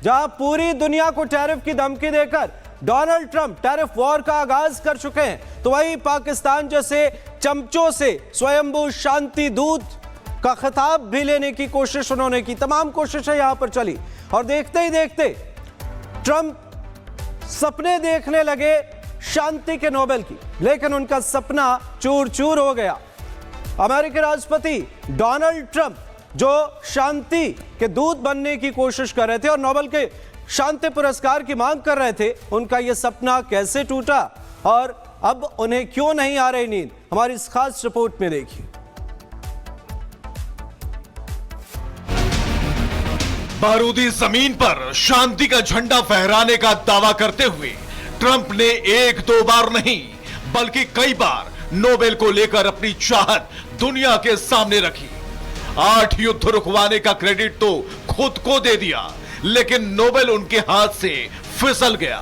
जहां पूरी दुनिया को टैरिफ की धमकी देकर डोनाल्ड ट्रंप टैरिफ वॉर का आगाज कर चुके हैं, तो वहीं पाकिस्तान जैसे चमचों से स्वयंभू शांति दूत का खिताब भी लेने की कोशिश उन्होंने की। तमाम कोशिशें यहां पर चली और देखते ही देखते ट्रंप सपने देखने लगे शांति के नोबेल की, लेकिन उनका सपना चूर चूर हो गया। अमेरिकी राष्ट्रपति डोनाल्ड ट्रंप जो शांति के दूत बनने की कोशिश कर रहे थे और नोबेल के शांति पुरस्कार की मांग कर रहे थे, उनका यह सपना कैसे टूटा और अब उन्हें क्यों नहीं आ रही नींद, हमारी इस खास रिपोर्ट में देखिए। बारूदी जमीन पर शांति का झंडा फहराने का दावा करते हुए ट्रंप ने एक दो बार नहीं बल्कि कई बार नोबेल को लेकर अपनी चाहत दुनिया के सामने रखी। 8 युद्ध रुकवाने का क्रेडिट तो खुद को दे दिया, लेकिन नोबेल उनके हाथ से फिसल गया।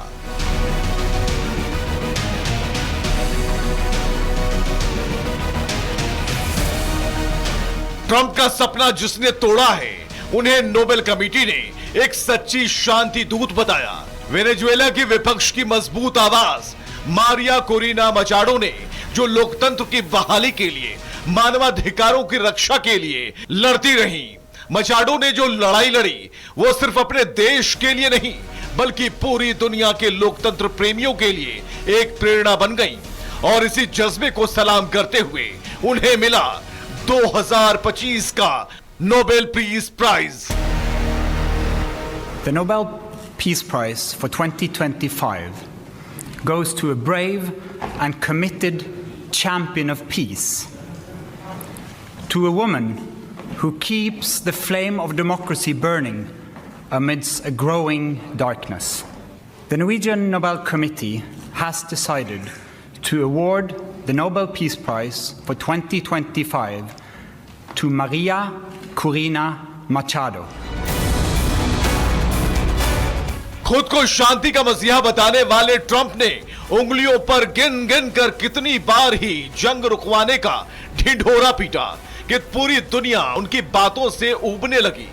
ट्रंप का सपना जिसने तोड़ा है, उन्हें नोबेल कमेटी ने एक सच्ची शांति दूत बताया। वेनेजुएला की विपक्ष की मजबूत आवाज मारिया कोरिना मचाडो ने, जो लोकतंत्र की बहाली के लिए, मानवाधिकारों की रक्षा के लिए लड़ती रही। मचाडो ने जो लड़ाई लड़ी वो सिर्फ अपने देश के लिए नहीं बल्कि पूरी दुनिया के लोकतंत्र प्रेमियों के लिए एक प्रेरणा बन गई। और इसी जज्बे को सलाम करते हुए उन्हें मिला 2025 का Nobel Peace Prize. The Nobel Peace Prize for 2025 goes to a brave and committed champion of peace, to a woman who keeps the flame of democracy burning amidst a growing darkness. The Norwegian Nobel Committee has decided to award the Nobel Peace Prize for 2025 to Maria Corina Machado. खुद को शांति का मसीहा बताने वाले Trump ने उंगलियों पर गिन गिन कर कितनी बार ही जंग रुकवाने का ढिंढोरा पीटा कि पूरी दुनिया उनकी बातों से ऊबने लगी।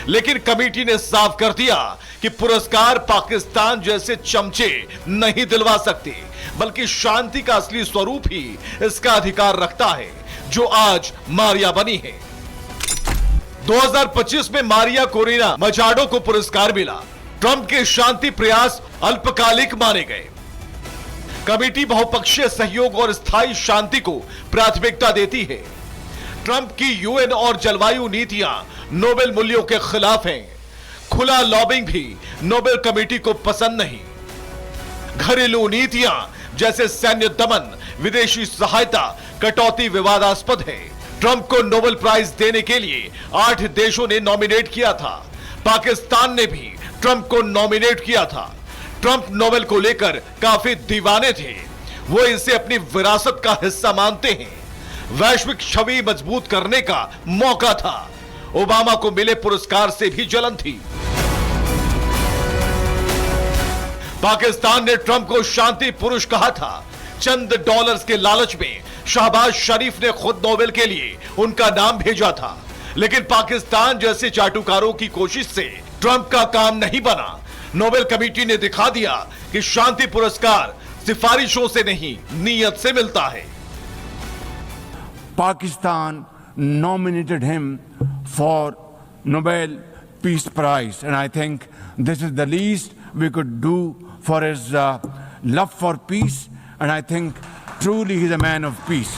लेकिन कमेटी ने साफ कर दिया कि पुरस्कार पाकिस्तान जैसे चमचे नहीं दिलवा सकते, बल्कि शांति का असली स्वरूप ही इसका अधिकार रखता है, जो आज मारिया बनी है। 2025 में मारिया कोरिना मचाडो को पुरस्कार मिला। ट्रंप के शांति प्रयास अल्पकालिक माने गए। कमेटी बहुपक्षीय सहयोग और स्थायी शांति को प्राथमिकता देती है। ट्रंप की यूएन और जलवायु नीतियां नोबेल मूल्यों के खिलाफ हैं। खुला लॉबिंग भी नोबेल कमेटी को पसंद नहीं। घरेलू नीतियां जैसे सैन्य दमन, विदेशी सहायता, कटौती विवादास्पद है। ट्रंप को नोबेल प्राइज देने के लिए 8 देशों ने नॉमिनेट किया था। पाकिस्तान ने भी ट्रंप को नॉमिनेट किया था। ट्रंप नोबेल को लेकर काफी दीवाने थे। वो इसे अपनी विरासत का हिस्सा मानते हैं। वैश्विक छवि मजबूत करने का मौका था। ओबामा को मिले पुरस्कार से भी जलन थी। पाकिस्तान ने ट्रंप को शांति पुरुष कहा था। चंद डॉलर्स के लालच में शहबाज शरीफ ने खुद नोबेल के लिए उनका नाम भेजा था, लेकिन पाकिस्तान जैसे चाटुकारों की कोशिश से ट्रंप का काम नहीं बना। नोबेल कमेटी ने दिखा दिया कि शांति पुरस्कार सिफारिशों से नहीं, नीयत से मिलता है। Pakistan nominated him for Nobel Peace Prize, and I think this is the least we could do for his love for peace, and I think truly he's a man of peace.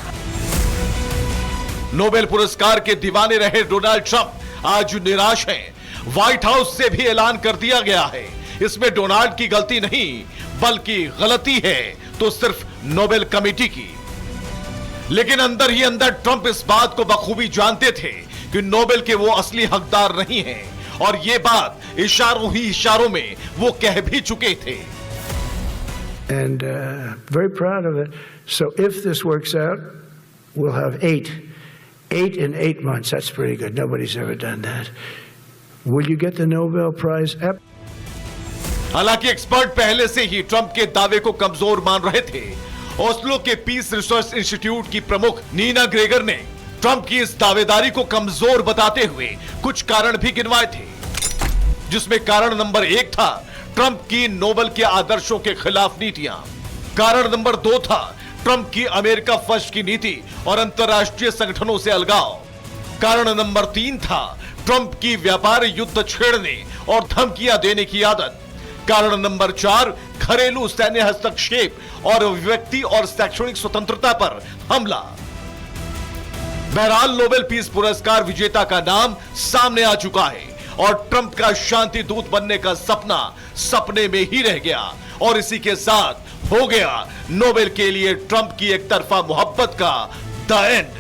Nobel पुरस्कार के दीवाने रहे Donald Trump आज निराश हैं। White house से भी ऐलान कर दिया गया है, इसमें डोनाल्ड की गलती नहीं बल्कि गलती है तो सिर्फ नोबेल कमेटी की। लेकिन अंदर ही अंदर ट्रंप इस बात को बखूबी जानते थे कि नोबेल के वो असली हकदार नहीं हैं, और ये बात इशारों ही इशारों में वो कह भी चुके थे। And very proud of it. So if this works out, we'll have 8 in 8 months. That's pretty good. Nobody's ever done that. Will you get the Nobel Prize? हालांकि एक्सपर्ट पहले से ही ट्रंप के दावे को कमजोर मान रहे थे। ओस्लो के पीस रिसर्च इंस्टीट्यूट की प्रमुख नीना ग्रेगर ने ट्रंप की इस दावेदारी को कमजोर बताते हुए कुछ कारण भी गिनवाए थे। जिसमें कारण नंबर 1 था ट्रंप की नोबेल के आदर्शों के खिलाफ नीतियां। कारण नंबर 2 था ट्रंप की अमेरिका फर्स्ट की नीति और अंतर्राष्ट्रीय संगठनों से अलगाव। कारण नंबर 3 था ट्रंप की व्यापार युद्ध छेड़ने और धमकियां देने की आदत। कारण नंबर 4 घरेलू सैन्य हस्तक्षेप और व्यक्ति और शैक्षणिक स्वतंत्रता पर हमला। बहरहाल नोबेल पीस पुरस्कार विजेता का नाम सामने आ चुका है और ट्रंप का शांति दूत बनने का सपना सपने में ही रह गया और इसी के साथ हो गया नोबेल के लिए ट्रंप की एक तरफा मोहब्बत का द एंड।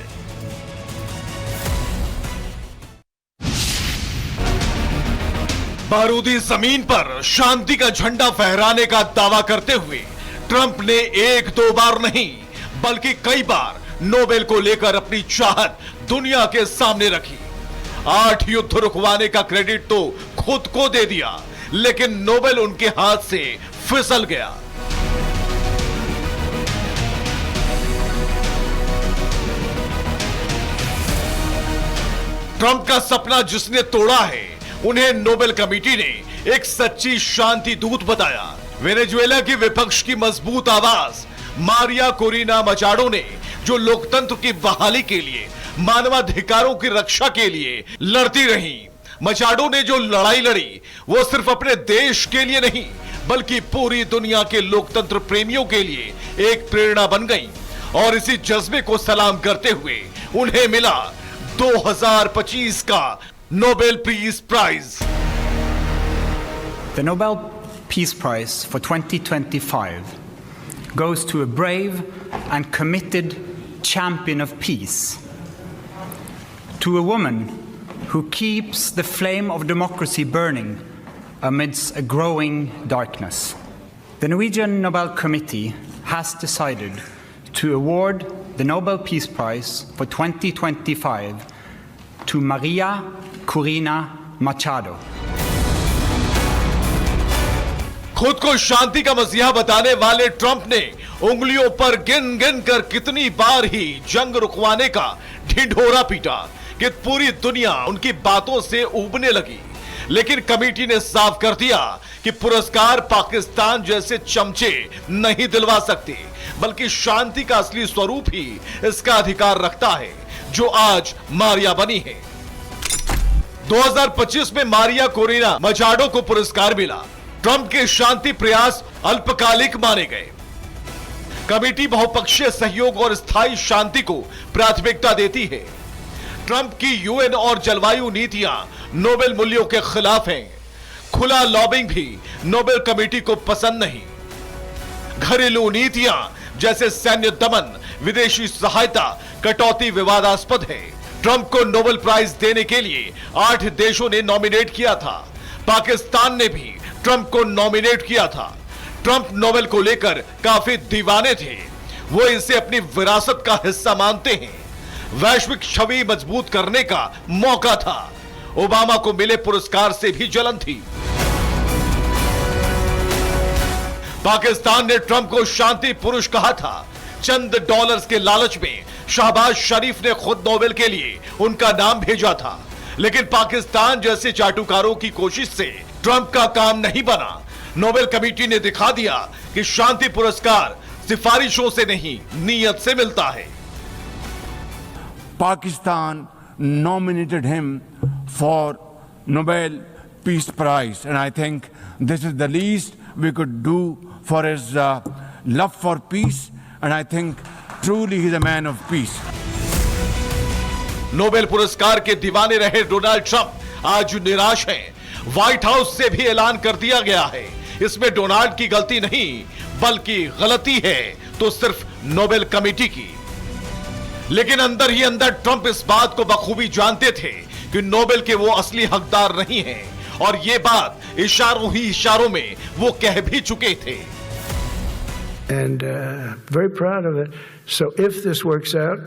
बारूदी जमीन पर शांति का झंडा फहराने का दावा करते हुए ट्रंप ने 1-2 बार नहीं बल्कि कई बार नोबेल को लेकर अपनी चाहत दुनिया के सामने रखी। 8 युद्ध रुकवाने का क्रेडिट तो खुद को दे दिया, लेकिन नोबेल उनके हाथ से फिसल गया। ट्रंप का सपना जिसने तोड़ा है उन्हें नोबेल कमेटी ने एक सच्ची शांति दूत बताया। वेनेजुएला की विपक्ष की मजबूत आवाज मारिया कोरिना मचाडो ने जो लोकतंत्र की बहाली के लिए, मानवाधिकारों की रक्षा के लिए लड़ती रही। मचाडो ने जो लड़ाई लड़ी वो सिर्फ अपने देश के लिए नहीं बल्कि पूरी दुनिया के लोकतंत्र प्रेमियों के लिए एक प्रेरणा बन गई और इसी जज्बे को सलाम करते हुए उन्हें मिला 2025 का Nobel Peace Prize. The Nobel Peace Prize for 2025 goes to a brave and committed champion of peace, to a woman who keeps the flame of democracy burning amidst a growing darkness. The Norwegian Nobel Committee has decided to award the Nobel Peace Prize for 2025 to Maria Corina Machado. खुद को शांति का मसीहा बताने वाले Trump ने उंगलियों पर गिन गिन कर कितनी बार ही जंग रुकवाने का ढिंढोरा पीटा कि पूरी दुनिया उनकी बातों से ऊबने लगी। लेकिन कमेटी ने साफ कर दिया कि पुरस्कार पाकिस्तान जैसे चमचे नहीं दिलवा सकते, बल्कि शांति का असली स्वरूप ही इसका अधिकार रखता है, जो आज मारिया बनी है। 2025 में मारिया कोरिना मचाडो को पुरस्कार मिला। ट्रंप के शांति प्रयास अल्पकालिक माने गए। कमेटी बहुपक्षीय सहयोग और स्थायी शांति को प्राथमिकता देती है। ट्रंप की यूएन और जलवायु नीतियां नोबेल मूल्यों के खिलाफ हैं। खुला लॉबिंग भी नोबेल कमेटी को पसंद नहीं। घरेलू नीतियां जैसे सैन्य दमन, विदेशी सहायता, कटौती विवादास्पद है। ट्रंप को नोबेल प्राइज देने के लिए 8 देशों ने नॉमिनेट किया था। पाकिस्तान ने भी ट्रंप को नॉमिनेट किया था। ट्रंप नोबेल को लेकर काफी दीवाने थे। वो इसे अपनी विरासत का हिस्सा मानते हैं। वैश्विक छवि मजबूत करने का मौका था। ओबामा को मिले पुरस्कार से भी जलन थी। पाकिस्तान ने ट्रंप को शांति पुरुष कहा था। चंद डॉलर्स के लालच में शहबाज शरीफ ने खुद नोबेल के लिए उनका नाम भेजा था, लेकिन पाकिस्तान जैसे चाटुकारों की कोशिश से ट्रंप का काम नहीं बना। नोबेल कमेटी ने दिखा दिया कि शांति पुरस्कार सिफारिशों से नहीं, नीयत से मिलता है। Pakistan nominated him for Nobel Peace Prize, and I think this is the least we could do for his love for peace, and I think truly he's a man of peace. Nobel पुरस्कार के दीवाने रहे Donald Trump आज निराश हैं। White house से भी ऐलान कर दिया गया है, इसमें डोनाल्ड की गलती नहीं बल्कि गलती है तो सिर्फ नोबेल कमेटी की। लेकिन अंदर ही अंदर ट्रंप इस बात को बखूबी जानते थे कि नोबेल के वो असली हकदार नहीं हैं, और ये बात इशारों ही इशारों में वो कह भी चुके थे। And very proud of it. So if this works out,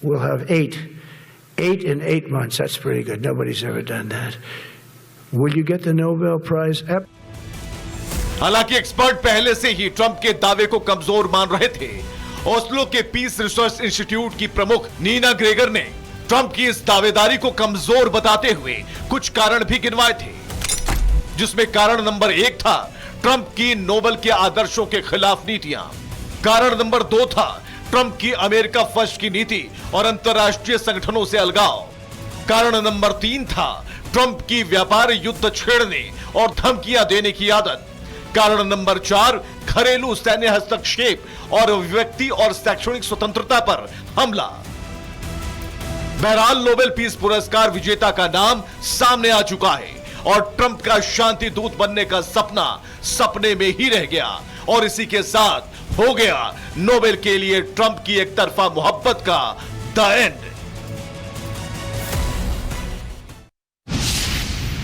we'll have 8 in 8 months. That's pretty good. Nobody's ever done that. Will you get the Nobel Prize? हालांकि एक्सपर्ट पहले से ही ट्रंप के दावे को कमजोर मान रहे थे। ओस्लो के पीस रिसर्च इंस्टीट्यूट की प्रमुख नीना ग्रेगर ने ट्रंप की इस दावेदारी को कमजोर बताते हुए कुछ कारण भी गिनवाए थे। जिसमें कारण नंबर 1 था ट्रंप की नोबेल के आदर्शों के खिलाफ नीतियां। कारण नंबर 2 था ट्रंप की अमेरिका फर्स्ट की नीति और अंतर्राष्ट्रीय संगठनों से अलगाव। कारण नंबर 3 था ट्रंप की व्यापार युद्ध छेड़ने और धमकियां देने की आदत। कारण नंबर 4 घरेलू सैन्य हस्तक्षेप और व्यक्ति और शैक्षणिक स्वतंत्रता पर हमला। बहरहाल नोबेल पीस पुरस्कार विजेता का नाम सामने आ चुका है और ट्रंप का शांति दूत बनने का सपना सपने में ही रह गया और इसी के साथ हो गया नोबेल के लिए ट्रंप की एक तरफा मोहब्बत का द एंड।